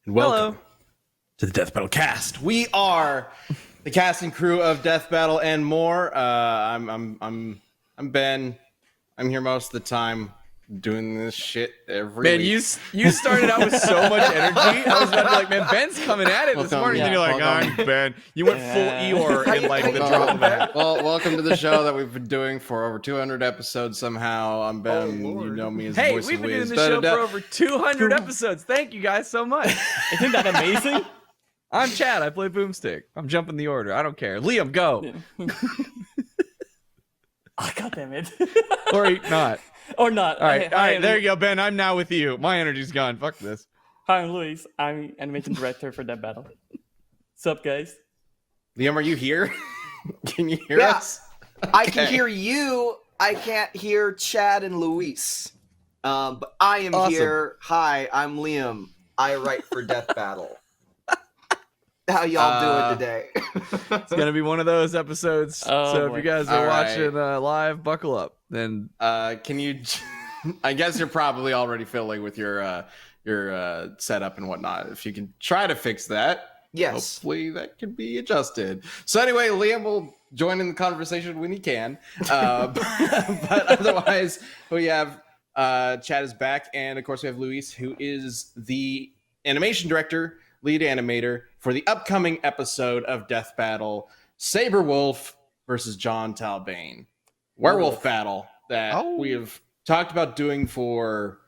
And welcome to the Death Battle cast. We are the casting crew of Death Battle and more. I'm Ben. I'm here most of the time, doing this shit every week. You started out with so much energy. I was about to be like, man, Ben's coming at it this morning. Yeah, And you're like, I'm Ben. You went full Eeyore in like the drop of a hat. Well, welcome to the show that we've been doing for over 200 episodes somehow. I'm Ben. You know me as the Hey, voice we've of been doing Wiz. this show for over 200 episodes. Thank you guys so much. Isn't that amazing? I'm Chad. I play Boomstick. I'm jumping the order. I don't care. Liam, go. Oh, God damn it. Or not. Or not. All right. There you go, Ben. I'm now with you. My energy's gone. Fuck this. Hi, I'm Luis. I'm animation director for Death Battle. What's up, guys? Liam, are you here? Can you hear Yeah. us? I can hear you. I can't hear Chad and Luis. But I am Awesome. here. Hi, I'm Liam. I write for Death Battle. How y'all doing today? It's going to be one of those episodes. Oh, so if boy. you guys are All right. watching live, buckle up. Then Can you? I guess you're probably already fiddling with your setup and whatnot. If you can try to fix that, Yes. hopefully that can be adjusted. So anyway, Liam will join in the conversation when he can. But otherwise, we have Chad is back, and of course we have Luis, who is the animation director, lead animator for the upcoming episode of Death Battle, Sabrewulf versus John Talbain. Werewolf battle that we have talked about doing for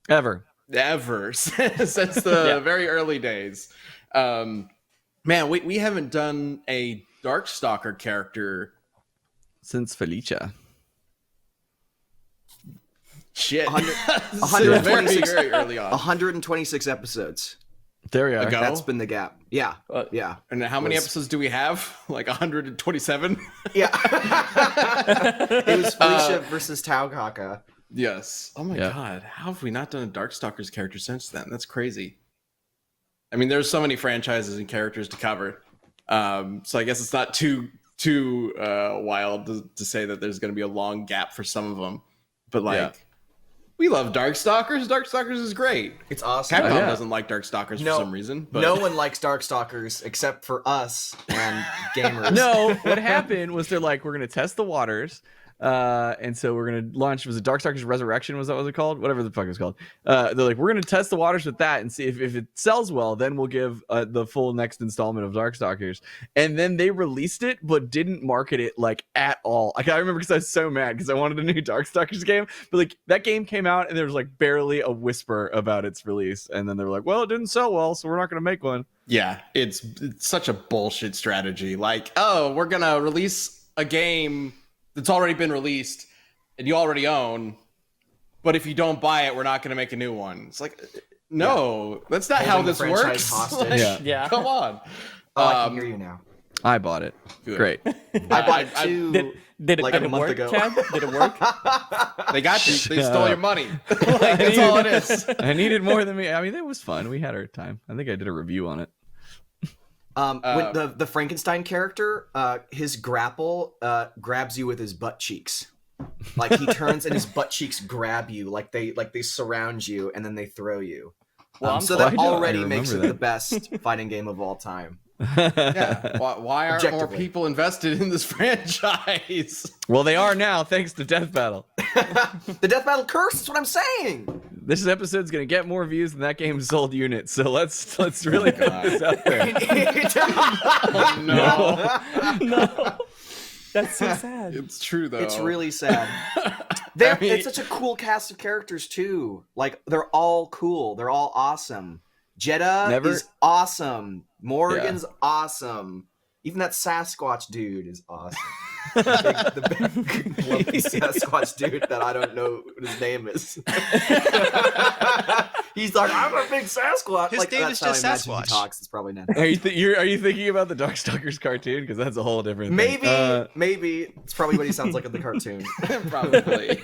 ever. since the very early days. Man, we haven't done a Darkstalker character Since Felicia. shit. 126 very early on. 126 episodes. There we are. Ago? That's been the gap. Yeah. Yeah. And how many episodes do we have? Like 127? Yeah. It was Felicia versus Taukaka. Yes. Oh my Yeah. god. How have we not done a Darkstalkers character since then? That's crazy. I mean, there's so many franchises and characters to cover. So I guess it's not too wild to say that there's going to be a long gap for some of them. But we love Darkstalkers. Darkstalkers is great. It's awesome. Capcom yeah. doesn't like Darkstalkers No. for some reason. But No one likes Darkstalkers except for us and gamers. No, what happened was they're like, we're going to test the waters. And so we're going to launch, was it Darkstalkers Resurrection? Was that what it called? Whatever the fuck it was called. They're like, we're going to test the waters with that and see if it sells well, then we'll give the full next installment of Darkstalkers. And then they released it, but didn't market it like at all. Like, I remember because I was so mad because I wanted a new Darkstalkers game, but like that game came out and there was like barely a whisper about its release. And then they were like, well, it didn't sell well, so we're not going to make one. yeah, it's such a bullshit strategy. Like, oh, we're going to release a game that's already been released and you already own, but if you don't buy it, we're not going to make a new one. It's like, no, that's not how Holding the this franchise works. hostage. Like, Yeah. Come on. Oh, I can hear you now. I bought it. Good. Great. I bought it too. Did it, Like did a it month work, ago. Chad? Did it work? They got you. They Shut stole up. your money. Like, that's all it is. I needed more than me. I mean, it was fun. We had our time. I think I did a review on it. When the Frankenstein character, his grapple grabs you with his butt cheeks. Like he turns and his butt cheeks grab you, like they surround you and then they throw you. Well, So glad that I already remember makes it that. the best fighting game of all time. Yeah. Why aren't more Objectively. people invested in this franchise? Well, they are now, thanks to Death Battle. The Death Battle curse is what I'm saying. This episode's gonna get more views than that game sold units. So let's really put this out there. Oh, no. No. That's so sad. It's true, though. It's really sad. I mean- It's such a cool cast of characters too. Like they're all cool. They're all awesome. Jeddah Never- is awesome. Morgan's awesome. Even that Sasquatch dude is awesome. the big lumpy Sasquatch dude that I don't know what his name is. He's like, I'm a big Sasquatch. His like, name that's is just how I imagine Sasquatch. He talks. It's probably not. Are you thinking about the Darkstalkers cartoon? Because that's a whole different thing. Maybe it's probably what he sounds like in the cartoon. Probably.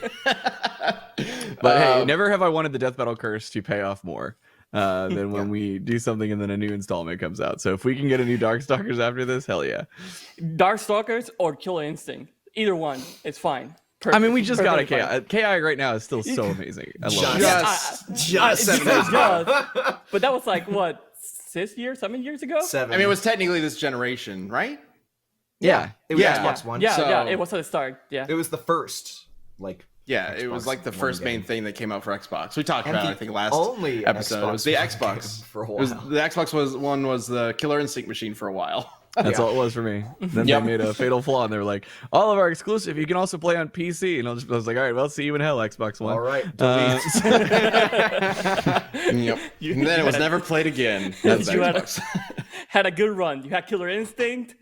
But hey, never have I wanted the Death Battle curse to pay off more than when we do something and then a new installment comes out. So if we can get a new Darkstalkers after this, hell yeah. Darkstalkers or Killer Instinct. Either one. It's fine. I mean, we just got a perfectly KI. fine. KI right now is still so amazing. I love it. Just 7 It's days ago. just, but that was like what 7 years ago. 7. I mean, it was technically this generation, right? Yeah. It was Yeah. Xbox One. Yeah, So- yeah, it was at the start. Yeah, It was the first, like, Yeah, it was Xbox like the One first main game. thing that came out for Xbox. We talked And about it, the I think, last only episode. It was the Xbox One Xbox. game for a It was, while. the Xbox one was the Killer Instinct machine for a while. That's Yeah. all it was for me. Then Yep. they made a fatal flaw, and they were like, "All of our exclusive, you can also play on PC." And I was like, "All right, well, see you in hell, Xbox One." All right. Uh, Yep. You- And then it you was had a- never played again. You That's had a- Xbox. had a good run. You had Killer Instinct,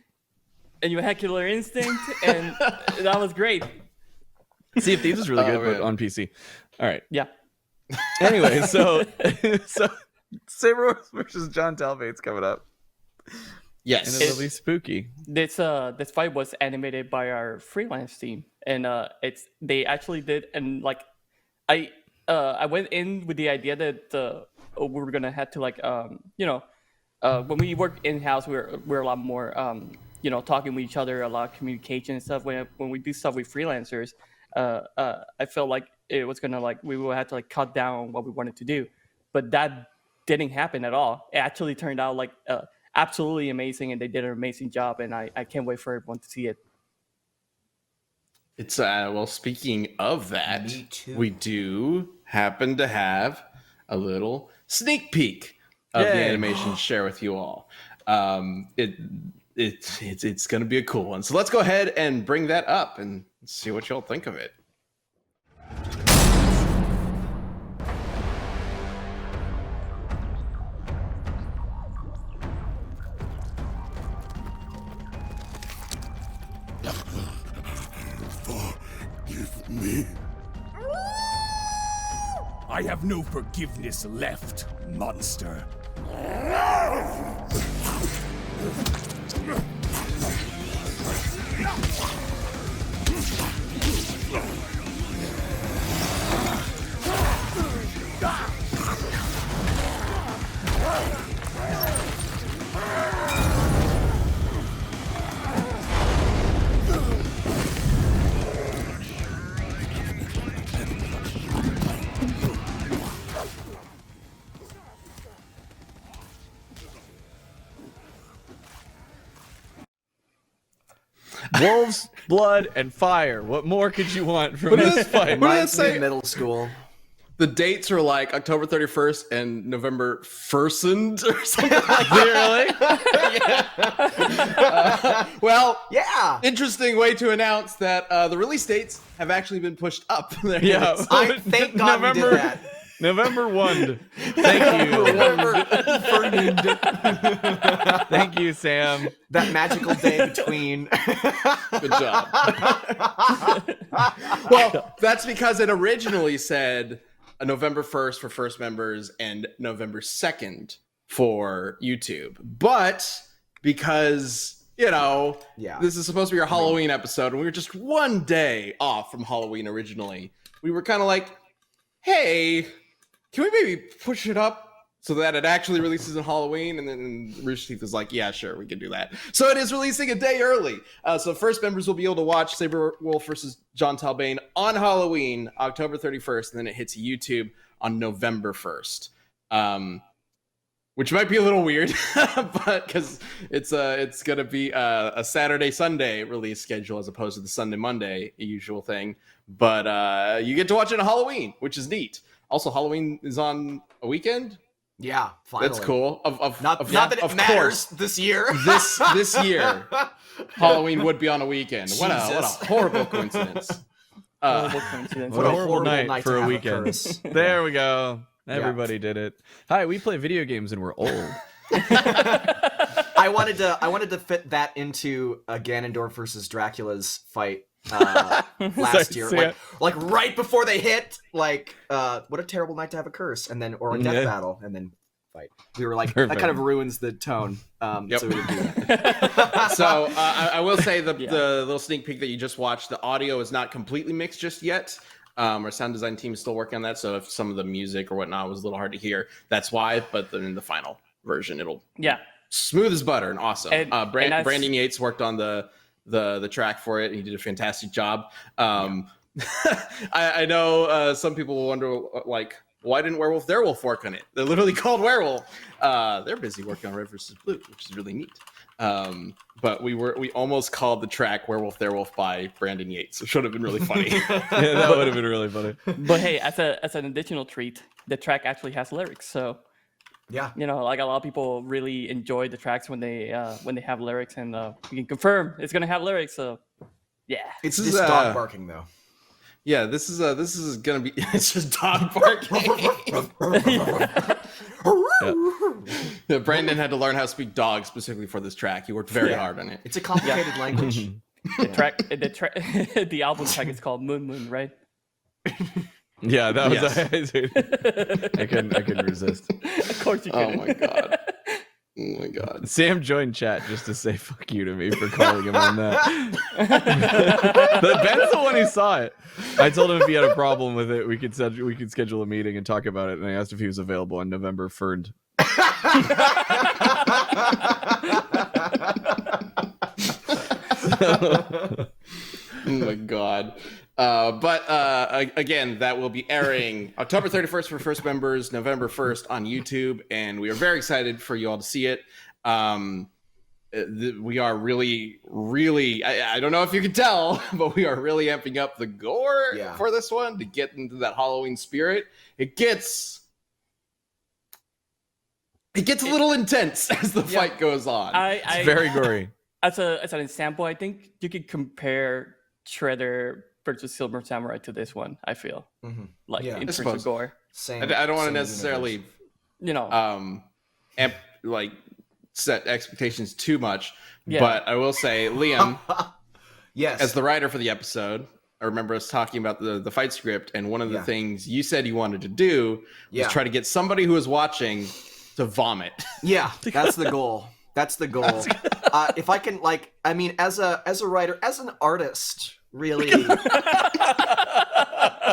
and you had Killer Instinct, and that was great. Sea of Thieves is really Oh, good, but man. on PC. All right. Yeah, Anyway, so Sabrewulf versus John Talbain's coming up, and Yes. it'll be spooky. this fight was animated by our freelance team, and they actually did, and like I went in with the idea that we were gonna have to like when we work in house we're a lot more talking with each other, a lot of communication and stuff. When we do stuff with freelancers, I felt like it was gonna like we would have to like cut down on what we wanted to do, but that didn't happen at all. It actually turned out like absolutely amazing, and they did an amazing job, and I can't wait for everyone to see it. It's well, speaking of that, Me too. we do happen to have a little sneak peek of the Yay. animation to share with you all. It's going to be a cool one. So let's go ahead and bring that up and see what y'all think of it. Forgive me. I have no forgiveness left, monster. Wolves, blood, and fire. What more could you want from What is- this fight? what Reminds does me it of say? middle school. The dates are like October 31st and November 1st or something like Really? well, Yeah. interesting way to announce that the release dates have actually been pushed up. There it Yeah. is. I thank God we did that. November 1. Thank you. Thank you, Sam. That magical day between. Good job. Well, that's because it originally said November 1st for first members and November 2nd for YouTube. But because, Yeah. this is supposed to be our Halloween episode, and we were just one day off from Halloween originally, we were kind of like, hey, can we maybe push it up so that it actually releases on Halloween? And then Rooster Teeth was like, yeah, sure, we can do that. So it is releasing a day early. So first members will be able to watch Sabrewulf versus John Talbain on Halloween, October 31st, and then it hits YouTube on November 1st. Which might be a little weird, but because it's gonna be a Saturday Sunday release schedule as opposed to the Sunday Monday usual thing. But you get to watch it on Halloween, which is neat. Also, Halloween is on a weekend. Yeah. Finally. That's cool. Not that it matters this year. This year, Halloween would be on a weekend. What a Jesus. horrible coincidence. Horrible coincidence. What a What a horrible horrible night night for to a have a weekend. curse. There we go. Everybody did it. Hi, we play video games and we're old. I wanted to fit that into Ganondorf versus Dracula's fight last year, Sorry, like right before they hit. Like, what a terrible night to have a curse, and then or a death Yeah. battle, and then fight. We were like, Perfect. that kind of ruins the tone. Yep. So we didn't do that. So I will say the little sneak peek that you just watched, the audio is not completely mixed just yet. Our sound design team is still working on that. So if some of the music or whatnot was a little hard to hear, that's why. But then in the final version, it'll Yeah. smooth as butter and awesome. And that's- Brandon Yates worked on the track for it, and he did a fantastic job. I know some people will wonder, like, why didn't Werewolf Werewolf work on it? They're literally called Werewolf. They're busy working on Red vs. Blue, which is really neat. But we almost called the track Werewolf Werewolf by Brandon Yates, which would have been really funny. Yeah, that would have been really funny. But hey, as an additional treat, the track actually has lyrics. So Yeah. you know, like a lot of people really enjoy the tracks when they have lyrics, and we can confirm it's gonna have lyrics. So yeah, It's This just is, dog barking though. Yeah, this is gonna be. It's just dog barking. Yeah, Brandon had to learn how to speak dog specifically for this track. He worked very hard on it. It's a complicated language. the album track is called Moon Moon, right? Yeah, that was. Yes. I couldn't resist. Of course you Oh can. my god. Oh my god. Sam joined chat just to say fuck you to me for calling him on that. Ben's the one who saw it. I told him if he had a problem with it, we could schedule a meeting and talk about it. And I asked if he was available on November 3rd. Oh my god. Again, that will be airing October 31st for first members, November 1st on YouTube, and we are very excited for you all to see it. We are really, I don't know if you can tell, but we are really amping up the gore for this one to get into that Halloween spirit. It gets a little intense as the fight goes on. It's very gory. As an example, I think you could compare Shredder versus Silver Samurai to this one. I feel like in terms of gore. Same. I don't want to necessarily, universe. set expectations too much, but I will say, Liam, yes, as the writer for the episode, I remember us talking about the fight script, and one of the things you said you wanted to do was try to get somebody who is watching to vomit. Yeah, that's the goal. That's the goal. If I can, as a writer, as an artist, really,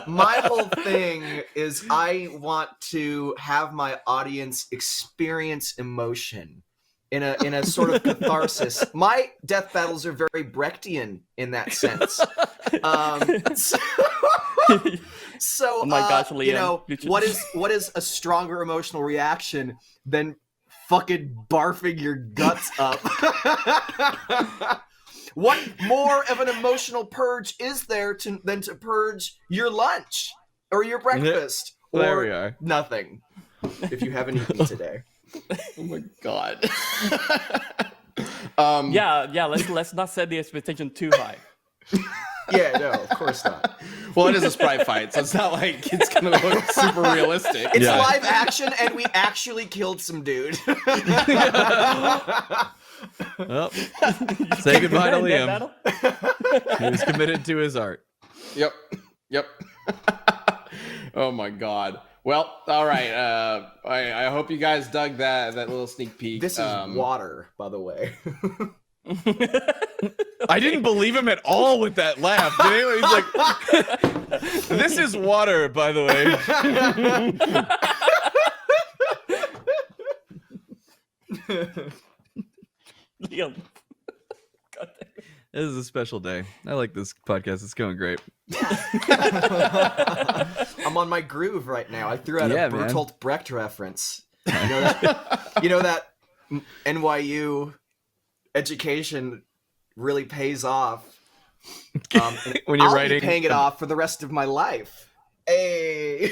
my whole thing is I want to have my audience experience emotion in a sort of catharsis. My death battles are very Brechtian in that sense. So oh my gosh, Liam, what is a stronger emotional reaction than fucking barfing your guts up? What more of an emotional purge is there than to purge your lunch or your breakfast or there we are. Nothing if you haven't eaten today? Oh my god. Let's not set the expectation too high. Yeah, no, of course not. Well, it is a sprite fight, so it's not like it's gonna look super realistic. It's live action, and we actually killed some dude. Well, say goodbye to Liam. He was committed to his art. Yep. Oh my god. Well, all right. I hope you guys dug that little sneak peek. This is water, by the way. I didn't believe him at all with that laugh. Did anyone? He's like, "This is water, by the way." Liam. God damn it. This is a special day. I like this podcast. It's going great. I'm on my groove right now. I threw out a man. Bertolt Brecht reference. You know that NYU education really pays off. When you're I'll writing, be paying it off for the rest of my life. Hey.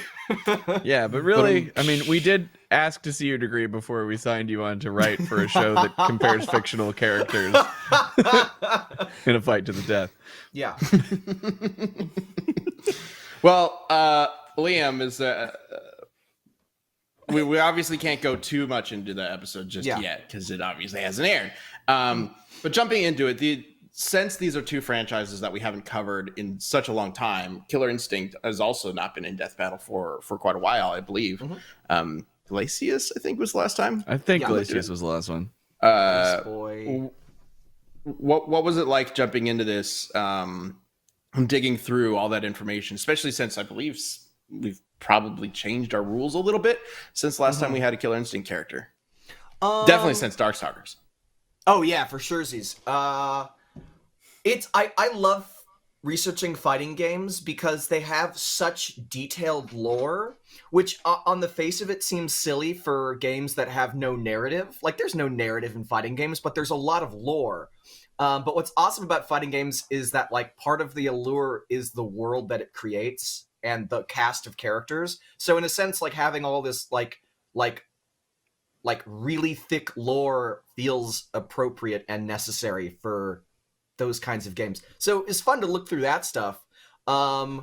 Yeah, but really, I mean, we did ask to see your degree before we signed you on to write for a show that compares fictional characters in a fight to the death. Yeah. Well, Liam is. We obviously can't go too much into the episode just yet because it obviously hasn't aired. But jumping into it, since these are two franchises that we haven't covered in such a long time, Killer Instinct has also not been in death battle for quite a while, I believe. Glacius, I think, was the last time. I think Glacius was the last one. Boy. What was it like jumping into this? Digging through all that information, especially since I believe we've probably changed our rules a little bit since last time we had a Killer Instinct character. Definitely since Darkstalkers. Oh yeah, for sure. I love researching fighting games because they have such detailed lore, which on the face of it seems silly for games that have no narrative. Like, there's no narrative in fighting games, but there's a lot of lore. But what's awesome about fighting games is that, like, part of the allure is the world that it creates and the cast of characters. So in a sense, like, having all this like really thick lore feels appropriate and necessary for those kinds of games. So it's fun to look through that stuff. Yeah,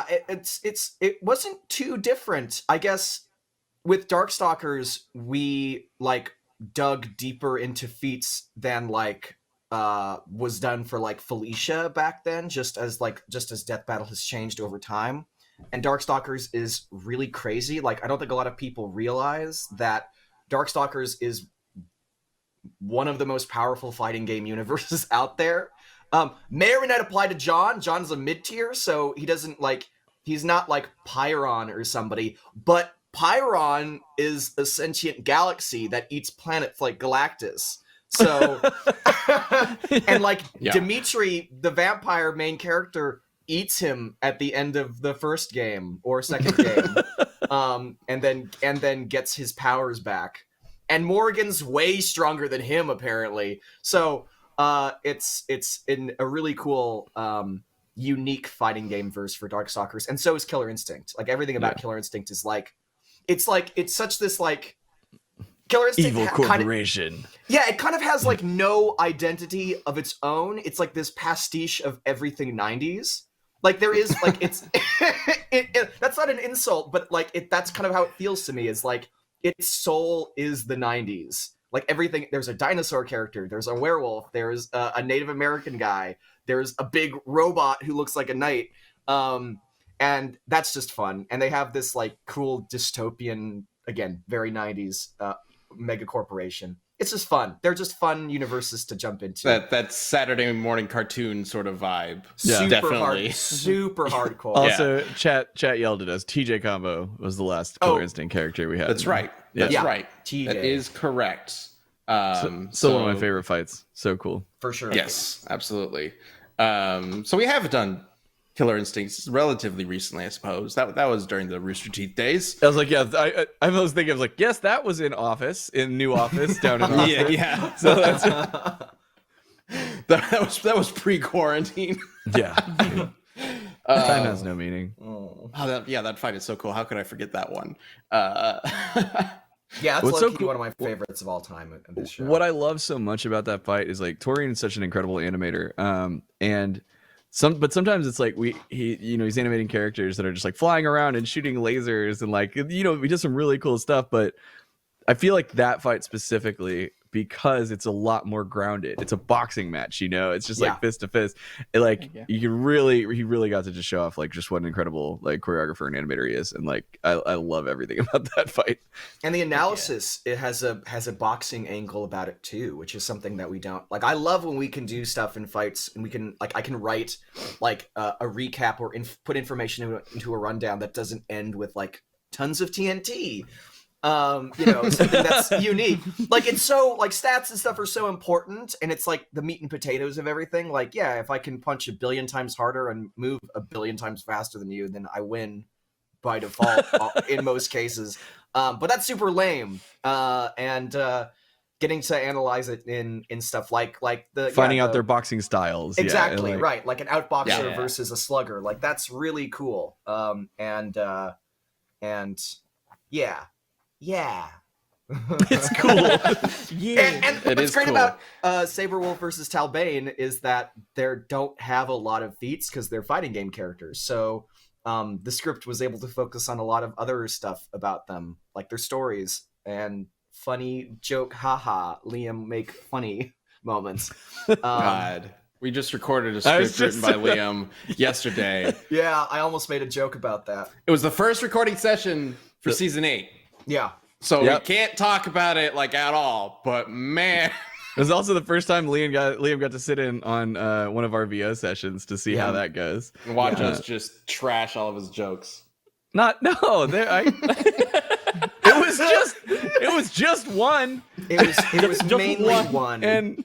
it wasn't too different. I guess with Darkstalkers, we like dug deeper into feats than like was done for like Felicia back then, just as Death Battle has changed over time. And Darkstalkers is really crazy. Like, I don't think a lot of people realize that Darkstalkers is one of the most powerful fighting game universes out there. May or may not apply to John. John's a mid-tier, so he's not like Pyron or somebody, but Pyron is a sentient galaxy that eats planets like Galactus. So, and like Dimitri, the vampire main character, eats him at the end of the first game or second game, and then gets his powers back. And Morgan's way stronger than him, apparently. So it's in a really cool, unique fighting game verse for Darkstalkers, and so is Killer Instinct. Like, everything about Killer Instinct is it's such this like Killer Instinct evil corporation. It kind of has like no identity of its own. It's like this pastiche of everything 90s. Like, there is like it's that's not an insult, but like that's kind of how it feels to me. Is like its soul is the 90s. Like, everything, there's a dinosaur character, there's a werewolf, there's a Native American guy, there's a big robot who looks like a knight, and that's just fun. And they have this like cool dystopian, again, very 90s mega corporation. It's just fun. They're just fun universes to jump into. That Saturday morning cartoon sort of vibe. Yeah, definitely. Super hardcore. Also, chat yelled at us. TJ Combo was the last Killer Instinct character we had. That's right. That's right. TJ. That is correct. So one of my favorite fights. So cool. For sure. Yes, absolutely. So we have done Killer Instincts relatively recently, I suppose. That was during the Rooster Teeth days. I was like, I was thinking, I was like, yes, that was in New Office down in Austin. Yeah. So that's that was pre-quarantine. Yeah. Time has no meaning. That fight is so cool. How could I forget that one? Yeah, that's so cool. One of my favorites of all time in this show. What I love so much about that fight is like Torian is such an incredible animator, and sometimes it's like he's animating characters that are just like flying around and shooting lasers and like we did some really cool stuff, but I feel like that fight specifically, because it's a lot more grounded. It's a boxing match, it's just like fist to fist. He really got to just show off like just what an incredible like choreographer and animator he is, and like I love everything about that fight. And the analysis, it has a boxing angle about it too, which is something that we don't like. I love when we can do stuff in fights and we can like I can write like a recap or put information into a rundown that doesn't end with like tons of TNT. Something that's unique. Like, it's so like stats and stuff are so important, and it's like the meat and potatoes of everything. Like, if I can punch 1 billion times harder and move 1 billion times faster than you, then I win by default in most cases. But that's super lame. And getting to analyze it in stuff like the finding out their boxing styles. Exactly, right. Like an outboxer versus a slugger. Like, that's really cool. Yeah. It's cool. And what's great about Sabrewulf versus Talbain is that they don't have a lot of feats because they're fighting game characters. So the script was able to focus on a lot of other stuff about them, like their stories and funny joke, haha, Liam make funny moments. God. We just recorded a script written by Liam yesterday. Yeah, I almost made a joke about that. It was the first recording session for season 8. Yeah. So we can't talk about it like at all, but man. It was also the first time Liam got to sit in on one of our VO sessions to see how that goes. And watch us just trash all of his jokes. It was just one. It was mainly one. And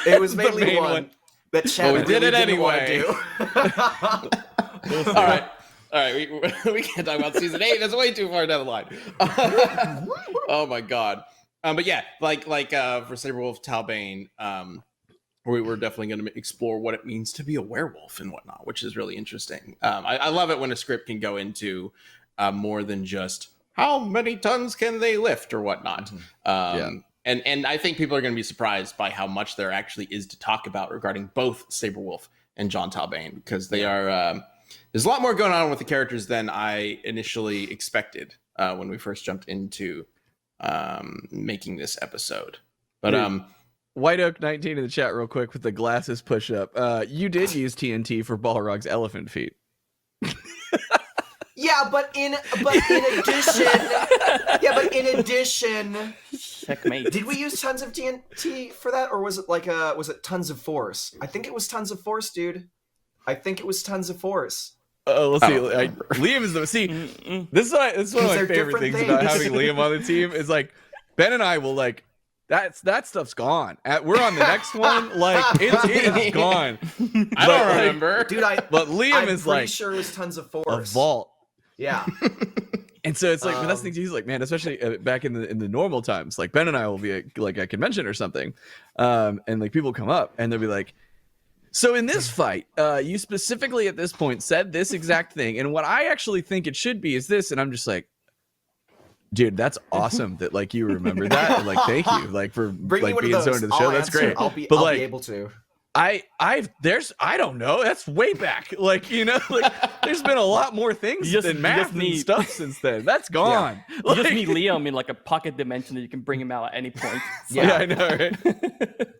it was mainly one. that Chad we did really it didn't wanna anyway. do. All right. We can't talk about season 8. That's way too far down the line. Oh my god. But yeah, like for Sabrewulf Talbain, we're definitely going to explore what it means to be a werewolf and whatnot, which is really interesting. I love it when a script can go into more than just how many tons can they lift or whatnot. And I think people are going to be surprised by how much there actually is to talk about regarding both Sabrewulf and John Talbain, because they are there's a lot more going on with the characters than I initially expected when we first jumped into making this episode. But White Oak 19 in the chat real quick with the glasses push up. You did use TNT for Balrog's elephant feet. Yeah, but in addition, Checkmate. did we use tons of TNT for that, or was it tons of force? I think it was tons of force, dude. I think it was tons of force. Oh, let's see. Liam is the This is one of my they're favorite different things about things. having Liam on the team is like Ben and I will like that stuff's gone. We're on the next one. Like it is gone. I don't remember. Dude, But Liam I'm is pretty like sure it was tons of a force. vault. Yeah. And so it's like, but that's the thing. He's like, man, especially back in the normal times, like Ben and I will be at, like a convention or something, and like people come up and they'll be like, so in this fight, you specifically at this point said this exact thing, and what I actually think it should be is this, and I'm just like, dude, that's awesome that like you remember that, and, like thank you, like for Bring me like one being of so those. into the show. I'll That's answer. great. I'll be But able to. I don't know. That's way back. Like, you know, like there's been a lot more things than math and stuff since then. That's gone. You Like, just meet Liam in like a pocket dimension that you can bring him out at any point. yeah, I know, right?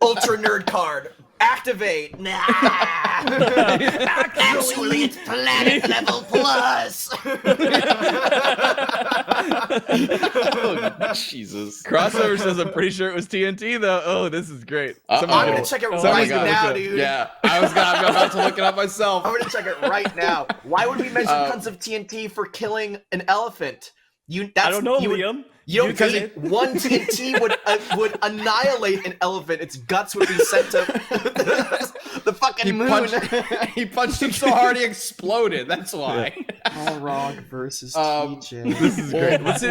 Ultra nerd card. Activate. Nah. Actually, it's planet level plus. Oh, Jesus. Crossover says I'm pretty sure it was TNT though. Oh, this is great. Uh-oh. I'm gonna check it right now, dude. Yeah, I'm about to look it up myself. I'm gonna check it right now. Why would we mention tons of TNT for killing an elephant? I don't know, Liam. You don't think one TNT would annihilate an elephant? Its guts would be sent to the fucking moon. He punched him so hard he exploded. That's why. Balrog versus TJ. This is great. This is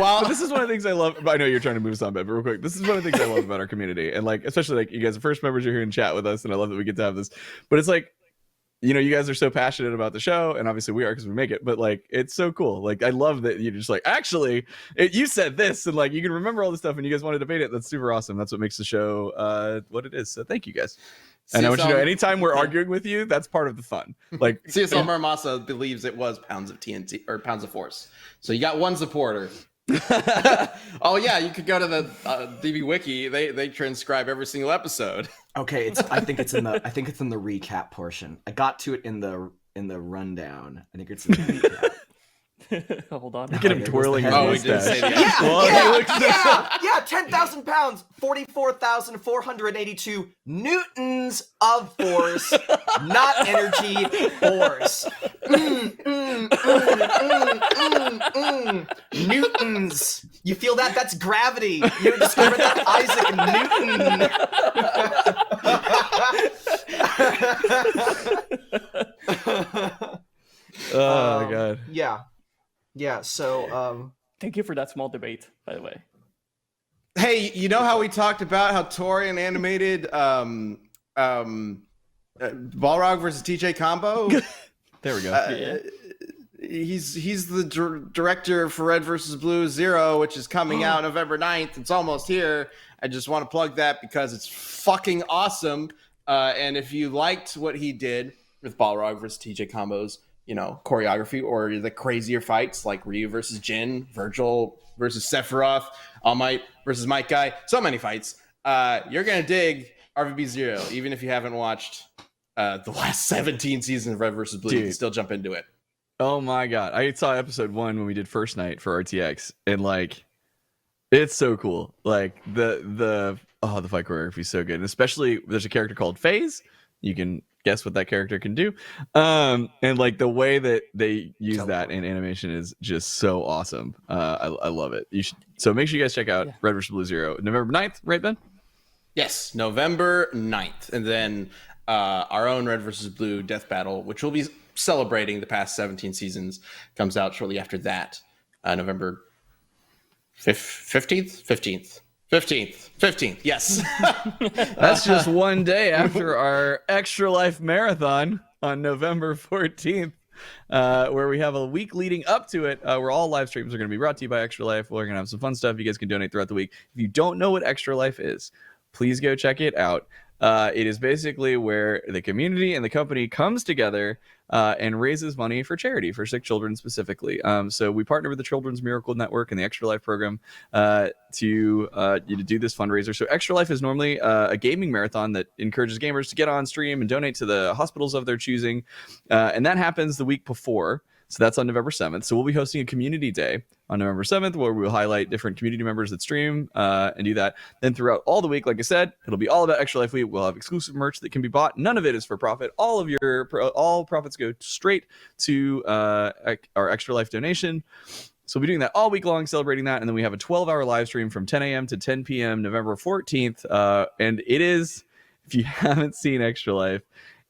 one of the things I love. I know you're trying to move us on, but real quick, this is one of the things I love about our community, and like especially like you guys, the first members are here in chat with us, and I love that we get to have this. But it's like, you know, you guys are so passionate about the show, and obviously we are because we make it, but like it's so cool. Like I love that you're just like, actually you said this, and like you can remember all this stuff, and you guys want to debate it. That's super awesome. That's what makes the show what it is. So thank you guys. And I want you to know, anytime we're arguing with you, that's part of the fun. Like CSL Marmasa believes it was pounds of TNT or pounds of force. So you got one supporter. Oh yeah, you could go to the DB Wiki. They transcribe every single episode. Okay, I think it's in the recap portion. I got to it in the rundown. I think it's in the recap. Hold on. Look at him twirling his Oh, we did say mustache. Yeah, 10,000 pounds, 44,482 newtons of force, not energy, force. Newtons. You feel that? That's gravity. You discovered that, Isaac Newton. Oh my god. Yeah, so Thank you for that small debate, by the way. Hey, you know how we talked about how Torian animated Balrog versus TJ combo? There we go. Yeah. He's the director for Red versus Blue Zero, which is coming out November 9th. It's almost here. I just want to plug that because it's fucking awesome. And if you liked what he did with Balrog versus TJ combos, you know, choreography, or the crazier fights like Ryu versus Jin, Virgil versus Sephiroth, All Might versus Might Guy, so many fights. You're gonna dig RVB Zero, even if you haven't watched the last 17 seasons of Red versus Blue. You can still jump into it. Oh my god, I saw episode 1 when we did first night for RTX, and like, it's so cool. Like the fight choreography is so good, and especially there's a character called FaZe. You can guess what that character can do, and like the way that they use that in animation is just so awesome. I love it. You should, so make sure you guys check out Red vs Blue Zero, November 9th, right, Ben? Yes, November 9th. And then our own Red versus Blue Death Battle, which will be celebrating the past 17 seasons, comes out shortly after that, November 15th. Yes. That's just one day after our Extra Life Marathon on November 14th. Where we have a week leading up to it, where all live streams are going to be brought to you by Extra Life. We're going to have some fun stuff. You guys can donate throughout the week. If you don't know what Extra Life is, please go check it out. It is basically where the community and the company comes together and raises money for charity, for sick children specifically. So we partner with the Children's Miracle Network and the Extra Life program to do this fundraiser. So Extra Life is normally a gaming marathon that encourages gamers to get on stream and donate to the hospitals of their choosing. And that happens the week before. So that's on November 7th. So we'll be hosting a community day on November 7th where we'll highlight different community members that stream and do that. Then throughout all the week, like I said, it'll be all about Extra Life Week. We'll have exclusive merch that can be bought. None of it is for profit. All profits go straight to our Extra Life donation. So we'll be doing that all week long, celebrating that. And then we have a 12-hour live stream from 10 a.m. to 10 p.m. November 14th. And it is, if you haven't seen Extra Life,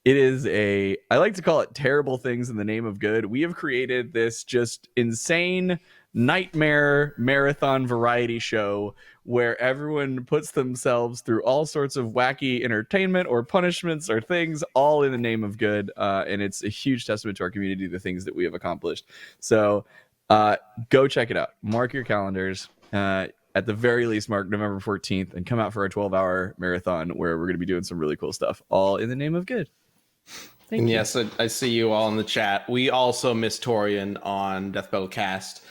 it is I like to call it terrible things in the name of good. We have created this just insane nightmare marathon variety show where everyone puts themselves through all sorts of wacky entertainment or punishments or things, all in the name of good. And it's a huge testament to our community, the things that we have accomplished. So go check it out. Mark your calendars. At the very least, mark November 14th and come out for a 12-hour marathon where we're going to be doing some really cool stuff, all in the name of good. And yes, I see you all in the chat. We also miss Torian on Death Battle Cast.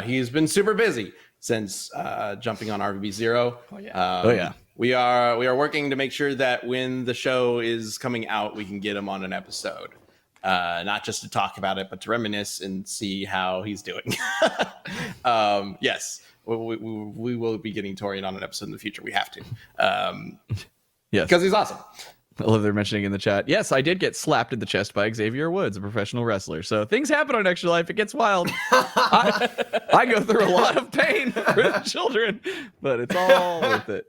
He's been super busy since jumping on RVB Zero. Oh yeah. We are working to make sure that when the show is coming out, we can get him on an episode. Not just to talk about it, but to reminisce and see how he's doing. Yes, we will be getting Torian on an episode in the future. We have to. Yes, because he's awesome. I love they're mentioning in the chat. Yes, I did get slapped in the chest by Xavier Woods, a professional wrestler. So things happen on Extra Life. It gets wild. I go through a lot of pain for the children, but it's all worth it.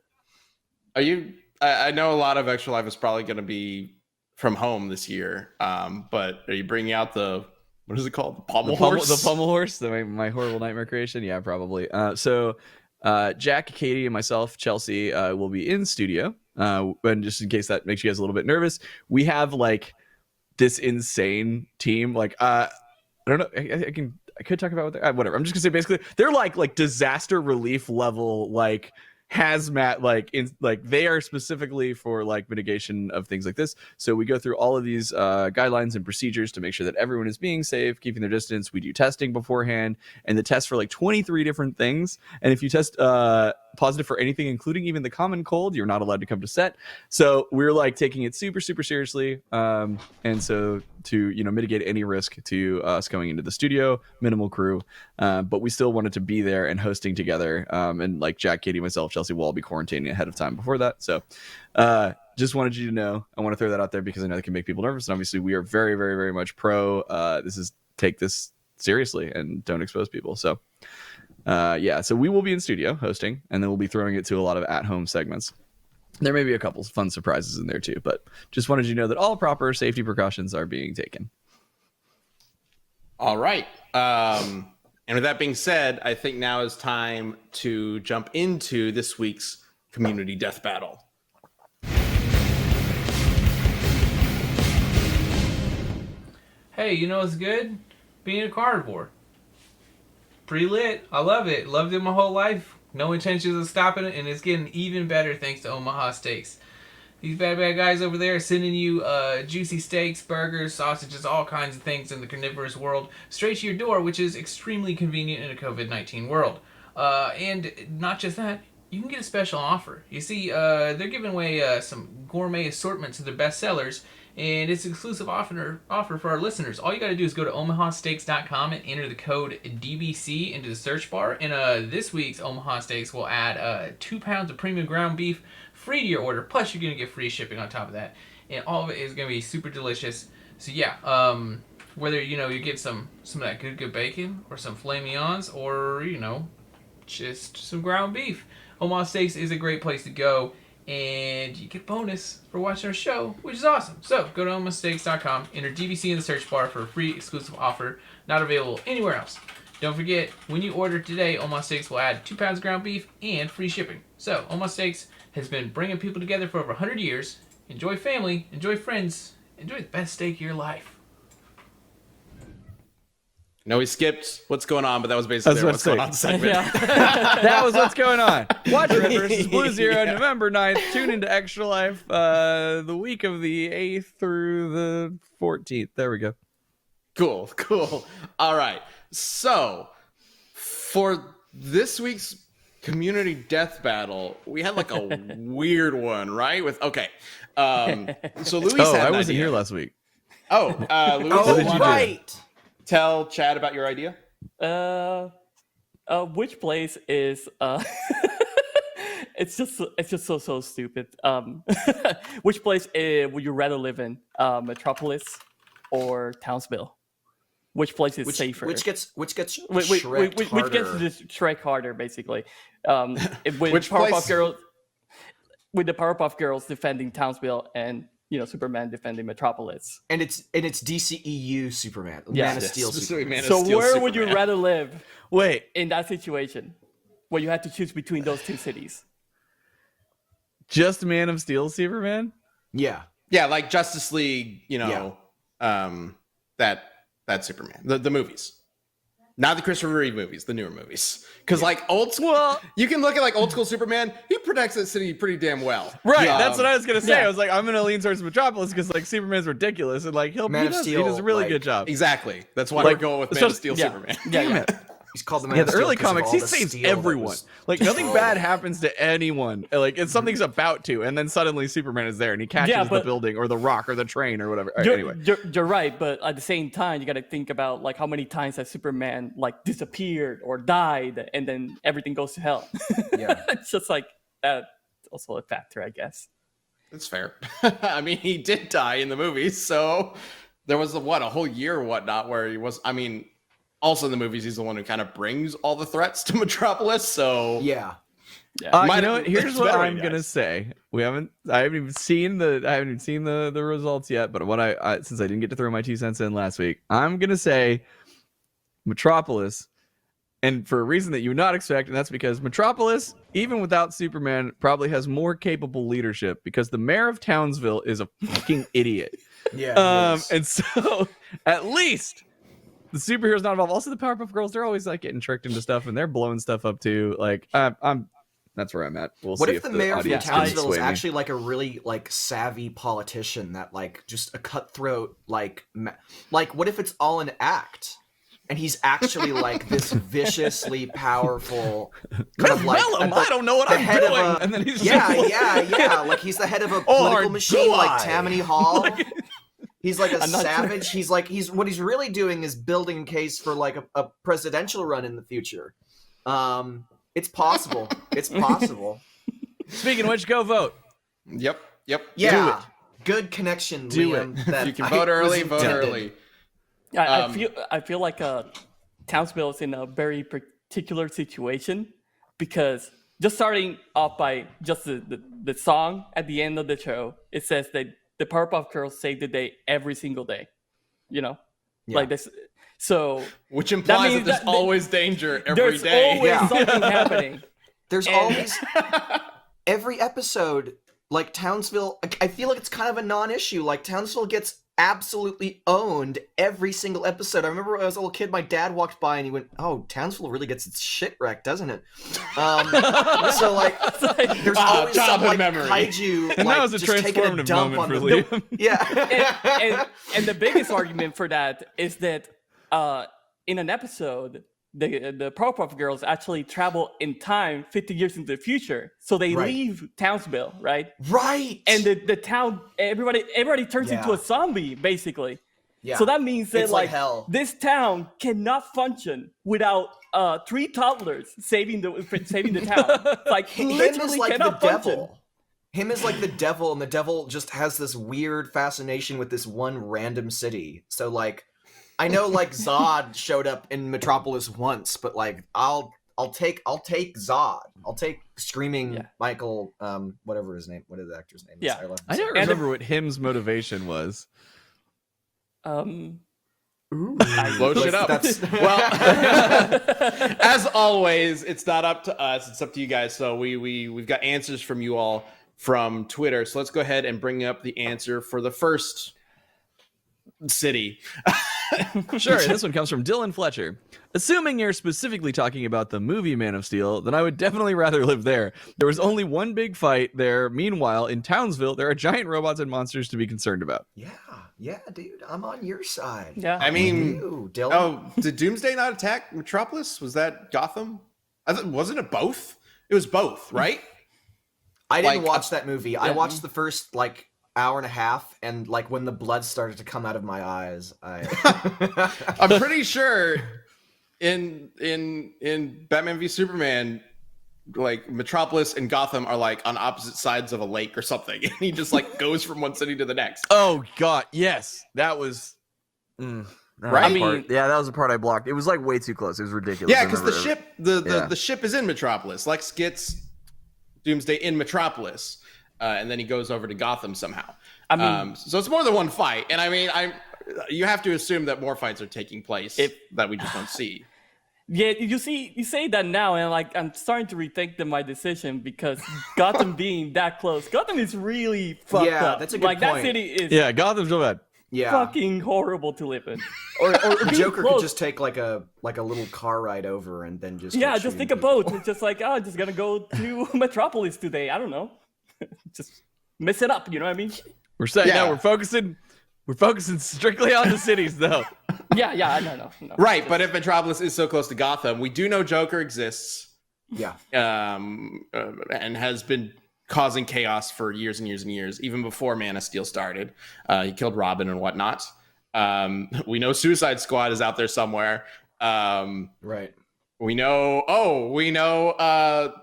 I know a lot of Extra Life is probably going to be from home this year. But are you bringing out what is it called? The pommel horse? The pommel horse, my horrible nightmare creation. Yeah, probably. So Jack, Katie, and myself, Chelsea, will be in studio. And just in case that makes you guys a little bit nervous, we have like this insane team. Like, I don't know. I could talk about whatever. I'm just gonna say basically they're like disaster relief level, like hazmat, they are specifically for like mitigation of things like this. So we go through all of these guidelines and procedures to make sure that everyone is being safe, keeping their distance. We do testing beforehand, and the test for like 23 different things. And if you test positive for anything, including even the common cold, you're not allowed to come to set. So we're like taking it super, super seriously. And so to mitigate any risk to us going into the studio, minimal crew, but we still wanted to be there and hosting together. And like Jack, Katie, myself, Chelsea will all be quarantining ahead of time before that. So just wanted you to know. I want to throw that out there because I know that can make people nervous. And obviously we are very, very, very much pro. Take this seriously and don't expose people. So so we will be in studio hosting, and then we'll be throwing it to a lot of at-home segments. There may be a couple fun surprises in there too, but just wanted you to know that all proper safety precautions are being taken. All right. And with that being said, I think now is time to jump into this week's community death battle. Hey, you know what's good? Being a carnivore. Pretty lit. I love it. Loved it my whole life. No intentions of stopping it, and it's getting even better thanks to Omaha Steaks. These bad guys over there are sending you juicy steaks, burgers, sausages, all kinds of things in the carnivorous world straight to your door, which is extremely convenient in a COVID-19 world. And not just that, you can get a special offer. You see, they're giving away some gourmet assortments of their best sellers, and it's an exclusive offer for our listeners. All you got to do is go to omahasteaks.com and enter the code DBC into the search bar. And this week's Omaha Steaks will add 2 pounds of premium ground beef free to your order. Plus, you're going to get free shipping on top of that. And all of it is going to be super delicious. So yeah, whether you get some of that good bacon or some filet mignons or just some ground beef, Omaha Steaks is a great place to go. and you get bonus for watching our show, which is awesome. So go to omasteaks.com, enter DVC in the search bar for a free exclusive offer, not available anywhere else. Don't forget, when you order today, Oma Steaks will add 2 pounds of ground beef and free shipping. So Oma Steaks has been bringing people together for over 100 years. Enjoy family, enjoy friends, enjoy the best steak of your life. No, we skipped what's going on, but that was basically That's what's going on segment. Yeah. That was what's going on. Watch Red versus Blue Zero, Yeah. November 9th. Tune into Extra Life the week of the 8th through the 14th. There we go. Cool. All right. So, for this week's community death battle, we had like a weird one, right? So Luis Oh, had I an wasn't idea. here last week. Luis, Oh, did you do? right. tell Chad about your idea. Which place is it's just so stupid. Which place would you rather live in? Metropolis or Townsville? Which place is safer? Which gets Which gets harder? this Shrek harder, basically. With Which Powerpuff place? Girls, with the Powerpuff Girls defending Townsville and Superman defending Metropolis. And it's DCEU Superman, Yeah. Man of Steel Specifically Superman. Man of So Steel where would you Superman. rather live Wait, in that situation, where you had to choose between those two cities? just Man of Steel Superman? Yeah. Yeah, like Justice League, that Superman. The movies. Not the Christopher Reeve movies, the newer movies. Because like old school, you can look at like old school Superman, he protects that city pretty damn well. Right, that's what I was gonna say. yeah. I was like, I'm gonna lean towards Metropolis because like Superman's ridiculous and like he Man of does Steel, a really like- good job. Exactly. That's why Like, we're going with it's Man of just- Steel yeah. Superman. Damn it. He's called the Man Yeah, of the Steel early 'cause of comics, all he the saves steel that everyone. was- Like nothing bad happens to anyone. Like if something's about to, and then suddenly Superman is there and he catches Yeah, the but- building or the rock or the train or whatever. Anyway, You're right, but at the same time, you got to think about like how many times has Superman like disappeared or died, and then everything goes to hell. Yeah. It's just like that's also a factor, I guess. That's fair. I mean, he did die in the movies, so there was a whole year or whatnot where he was. I mean, also in the movies, he's the one who kind of brings all the threats to Metropolis. So Yeah. you Might- know what? Here's it's what better, I'm guys. gonna say. I haven't even seen the results yet. But what I since I didn't get to throw my 2 cents in last week, I'm gonna say Metropolis, and for a reason that you would not expect, and that's because Metropolis, even without Superman, probably has more capable leadership because the mayor of Townsville is a fucking idiot. Yeah. And so at least the superheroes not involved. Also, the Powerpuff Girls, they're always like getting tricked into stuff and they're blowing stuff up too. Like, that's where I'm at. We'll What see if the mayor from audience can Townsville is sway me. actually like a really like savvy politician that like just a cutthroat like what if it's all an act and he's actually like this viciously powerful kind of like I don't know what the I'm head of doing. a- And then he's yeah like he's the head of a political machine do like I? Tammany Hall. He's like a I'm not savage. He's what he's really doing is building a case for like a presidential run in the future. It's possible. It's possible. Speaking of which, go vote. Yep. Yeah. Good connection, Do Liam. it. That You can I vote early. was Vote intended. early. I feel like Townsville is in a very particular situation because just starting off by just the song at the end of the show, it says that the Powerpuff Girls save the day every single day. Yeah. Like this. So Which implies means that there's that- always danger every there's day. always Yeah. something happening. There's And- always every episode, like Townsville. I feel like it's kind of a non-issue. Like Townsville gets absolutely owned every single episode. I remember when I was a little kid, my dad walked by and he went, "Oh, Townsville really gets its shit wrecked, doesn't it?" So like, there's always some childhood like memory. kaiju, And like, that was a just taking a transformative dump moment on for the Liam. Yeah. and the biggest argument for that is that in an episode, the Powerpuff Girls actually travel in time 50 years into the future. So they Right. leave Townsville, right? Right. And the town, everybody turns into Yeah. a zombie, basically. yeah. So that means that It's like hell. this town cannot function without 3 toddlers saving the town. Like Him literally is like the cannot function. devil. Him is like the devil, and the devil just has this weird fascination with this one random city. So like, I know like Zod showed up in Metropolis once, but like I'll take Zod. I'll take screaming Yeah. Michael, whatever his name. What is the actor's name? Yeah. Sorry, left I his don't name. remember what him's motivation was. Blow shit up. That's Well, as always, it's not up to us. It's up to you guys. So we've got answers from you all from Twitter. So let's go ahead and bring up the answer for the first city. Sure, this one comes from Dylan Fletcher. Assuming you're specifically talking about the movie Man of Steel, then I would definitely rather live there. There was only one big fight there. Meanwhile, in Townsville, there are giant robots and monsters to be concerned about. yeah, dude. I'm on your side. Yeah. I mean, You, Dylan. oh, did Doomsday not attack Metropolis? Was that Gotham? Wasn't it both? It was both, right? I didn't like, watch that movie. I watched the first like hour and a half, and like when the blood started to come out of my eyes, I'm pretty sure in Batman v Superman, like Metropolis and Gotham are like on opposite sides of a lake or something, and he just like goes from one city to the next. Oh God, yes, that was. Right? I I mean, mean- yeah, that was the part I blocked. It was like way too close. It was ridiculous. Yeah, I because the remember- ship, Yeah. the ship is in Metropolis. Lex gets Doomsday in Metropolis, and then he goes over to Gotham somehow. I mean, So it's more than one fight, and I mean, you have to assume that more fights are taking place that we just don't see. yeah, you say that now, and like I'm starting to rethink my decision because Gotham being that close, Gotham is really fucked Yeah, up. that's a good like that point. city is Yeah, Gotham's so bad. yeah. fucking horrible to live in. Or being Joker could close. just take like a little car ride over and then just Yeah, start just shooting take a people. boat. It's just like, oh, just gonna go to Metropolis today. I don't know. Just mess it up, you know what I mean? We're saying Yeah. no. We're focusing strictly on the cities, though. Yeah, no. Right, but if Metropolis is so close to Gotham, we do know Joker exists, Yeah. and has been causing chaos for years and years and years, even before Man of Steel started. He killed Robin and whatnot. We know Suicide Squad is out there somewhere. Right. We know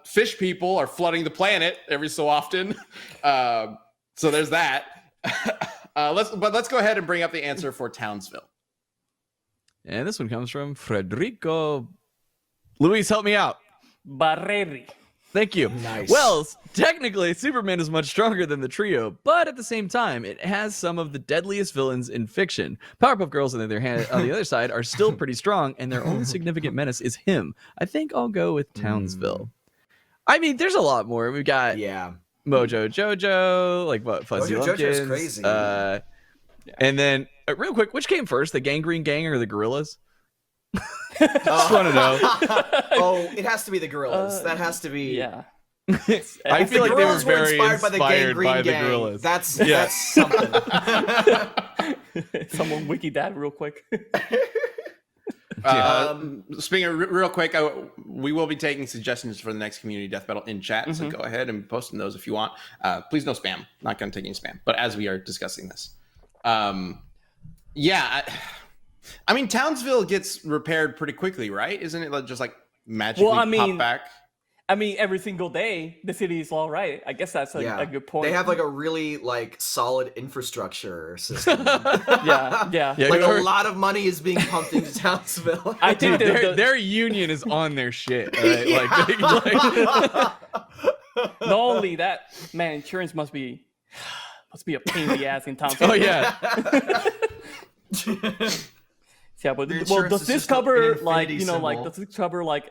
fish people are flooding the planet every so often. So there's that. Let's go ahead and bring up the answer for Townsville. And this one comes from Frederico. Luis, help me out. Barreri. Thank you. Nice. Well, technically, Superman is much stronger than the trio, but at the same time, it has some of the deadliest villains in fiction. Powerpuff Girls, on the other hand, on the other side, are still pretty strong, and their only significant menace is him. I think I'll go with Townsville. I mean, there's a lot more. We've got Yeah. Mojo Jojo, like what Fuzzy Mojo Jojo's Lumpkins, crazy. and then real quick, which came first, the Gangrene Gang or the Gorillas? Just want to know. Oh, it has to be the Gorillas. That has to be. Yeah. I If feel the like they were Gorillas very inspired by the inspired by the Gang, Gorillas. That's Yeah. something. Someone wiki that real quick. Speaking of real quick, we will be taking suggestions for the next community death battle in chat. So go ahead and post in those if you want. Please no spam. Not going to take any spam. But as we are discussing this, I mean Townsville gets repaired pretty quickly, right? Isn't it just like magically pop back? I mean, every single day the city is all right. I guess that's a good point. They have like a really like solid infrastructure system. yeah. Like a lot of money is being pumped into Townsville. I think Their union is on their shit. Right? Like, not only that, man, insurance must be a pain in the ass in Townsville. oh yeah. Yeah, but The well, insurance does is this just cover an like infinity like symbol. does this cover like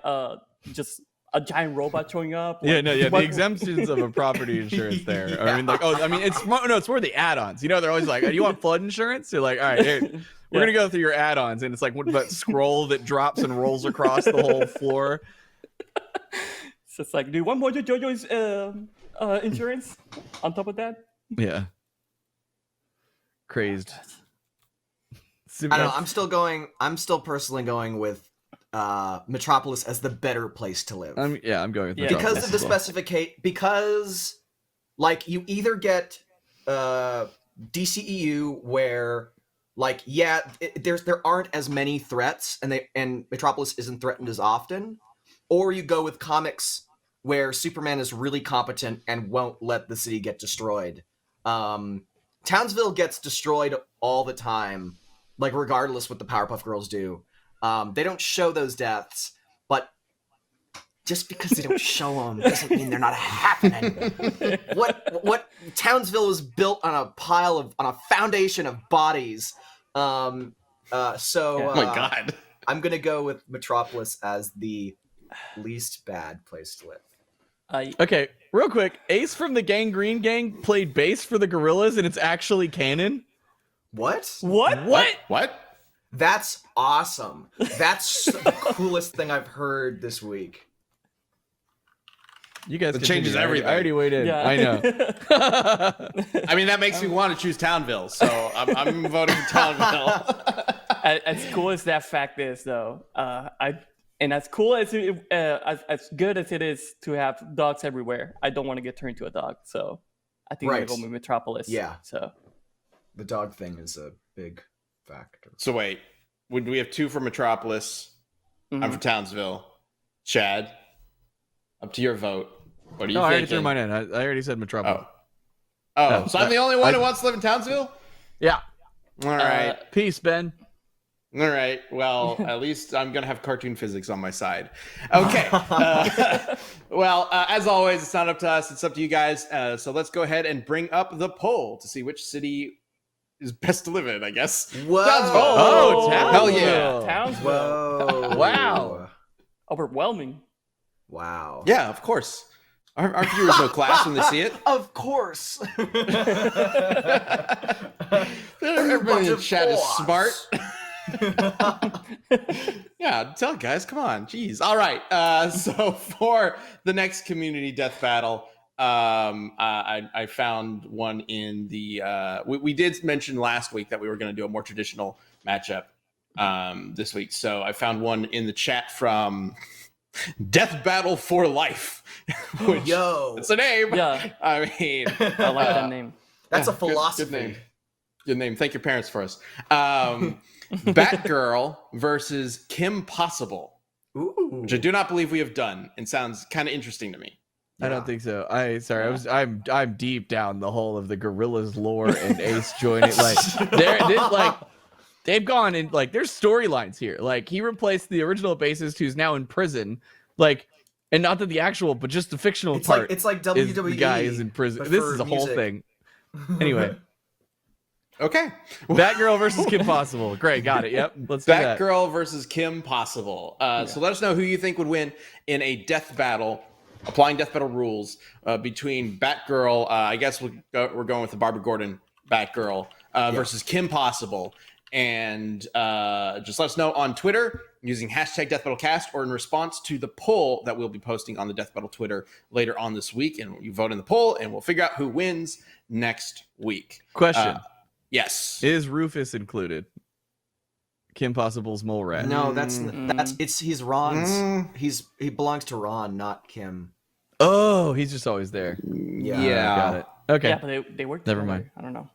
just a giant robot showing up? Yeah, Like, no, yeah. The what- exemptions of a property insurance there. I mean, it's more the add-ons. You know, they're always like, "Do you want flood insurance?" You're like, "All right, here, we're gonna go through your add-ons," and it's like that scroll that drops and rolls across the whole floor. It's just like, do you want Mojo Jojo's insurance on top of that? Yeah. Crazed. I don't know. I'm still personally going with Metropolis as the better place to live. I'm going with Yeah. Metropolis Because of the as well. specification, because like you either get DCEU where like there aren't as many threats and Metropolis isn't threatened as often, or you go with comics where Superman is really competent and won't let the city get destroyed. Townsville gets destroyed all the time, like regardless what the Powerpuff Girls do. They don't show those deaths, but just because they don't show them doesn't mean they're not happening. What Townsville was built on a foundation of bodies. Oh my God. I'm gonna go with Metropolis as the least bad place to live. Okay, real quick. Ace from the Gangrene Gang played bass for the Gorillas, and it's actually canon. What? What? That's awesome. That's the coolest thing I've heard this week. You guys It continue. changes everything. I already weighed in. Yeah. I know. I mean, that makes me want to choose Townville, so I'm voting for Townville. As cool as that fact is, though, and as cool as as good as it is to have dogs everywhere, I don't want to get turned into a dog. So I think I'm Right. going with Metropolis. Yeah. So The dog thing is a big factor. So wait, would we have 2 for Metropolis? I'm for Townsville. Chad, up to your vote. What do you No, I already threw think? mine in. I already said Metropolis. Oh, No, so I'm the only one who wants to live in Townsville? Yeah. All right. Peace, Ben. All right. Well, at least I'm going to have cartoon physics on my side. Okay. Well, as always, it's not up to us. It's up to you guys. So let's go ahead and bring up the poll to see which city is best to live in, I guess. Whoa! Townsville. Oh, Hell yeah. Townsville. Whoa! Wow. Overwhelming. Wow! Yeah, of course. Our viewers know class when they see it. Of course. Everybody in the Bunch of chat is whores. smart. Yeah, tell guys, come on, jeez. All right, so for the next community death battle, I found one in the we did mention last week that we were going to do a more traditional matchup this week, so I found one in the chat from Death Battle for Life, which Yo, it's a name. Yeah. I mean, I like that name. that's a good philosophy. name. Good name. Thank your parents for us. Batgirl versus Kim Possible, Ooh. which I do not believe we have done, and sounds kind of interesting to me. I don't think so. I'm deep down the hole of the Gorillas lore and Ace joining. They've gone in like there's storylines here. Like he replaced the original bassist who's now in prison. Like, and not that the actual, but just the fictional It's part. like is WWE. the guy is in prison. but This for is the whole music. thing. Anyway, Okay. Batgirl versus Kim Possible. Great, got it. Yep, let's do that. Batgirl versus Kim Possible. So let us know who you think would win in a death battle, applying death battle rules between Batgirl. I guess we're going with the Barbara Gordon Batgirl versus Kim Possible. And just let us know on Twitter using hashtag DeathBattleCast or in response to the poll that we'll be posting on the Death Battle Twitter later on this week. And you vote in the poll, and we'll figure out who wins next week. Question: Yes. Is Rufus Kim Possible's mole rat? No, he's Ron's. He belongs to Ron, not Kim. Oh, he's just always there. Yeah. Got it. Okay, Yeah, but they work Never together. mind. I don't know.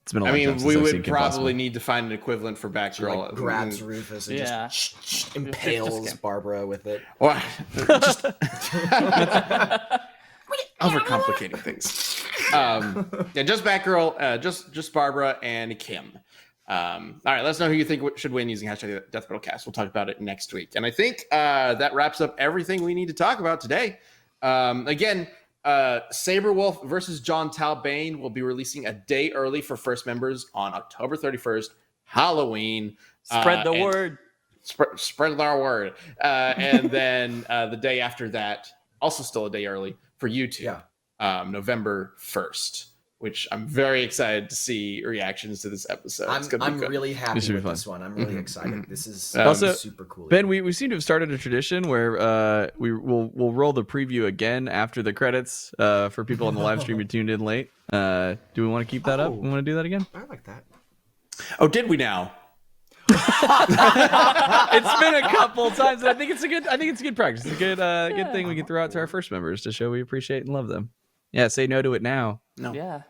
it's been a I long time mean, since we I've would seen Kim probably Possible. need to find an equivalent for Batgirl. Like grabs Rufus and Yeah. just impales Barbara with it. Well, just overcomplicating things. Yeah, just Batgirl, just Barbara and Kim. All right, let us know who you think should win using hashtag DeathBattleCast. We'll talk about it next week. And I think that wraps up everything we need to talk about today. Again, Sabrewulf versus John Talbain will be releasing a day early for first members on October 31st, Halloween. Spread the and word. Spread our word. And then the day after that, also still a day early for YouTube, November 1st, which I'm very excited to see reactions to this episode. It's gonna be I'm good. really happy should be with fun. this one. I'm really excited. This is Also, super cool. Ben, we seem to have started a tradition where we'll roll the preview again after the credits for people on the live stream who tuned in late. Do we want to keep that up? We want to do that again? I like that. Oh, did we now? It's been a couple times, and I think it's a good practice. It's a good thing we can throw out to our first members to show we appreciate and love them. Yeah, say no to it now. No. Yeah.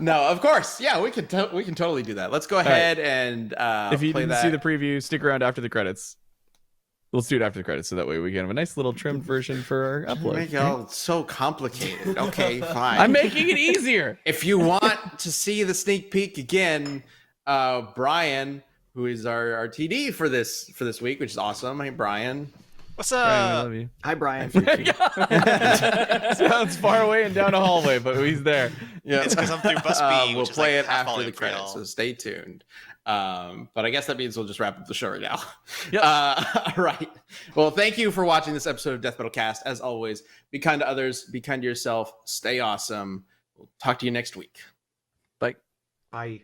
No, of course. Yeah, we can totally do that. Let's go ahead and If you play didn't that. see the preview, stick around after the credits. Let's do it after the credits, so that way we can have a nice little trimmed version for our upload. Make it all so complicated. Okay, fine. I'm making it easier. If you want to see the sneak peek again, Brian, who is our TD for this week, which is awesome. Hey, Brian. What's Brian, we up? love you. Hi, Brian. Sounds far away and down a hallway, but he's there. Yeah, It's 'cause I'm through bus B, We'll which is play like it half after the volume for credits, y'all. so stay tuned. But I guess that means we'll just wrap up the show right now. Yep. All right. Well, thank you for watching this episode of Death Metal Cast. As always, be kind to others, be kind to yourself, stay awesome. We'll talk to you next week. Bye. Bye.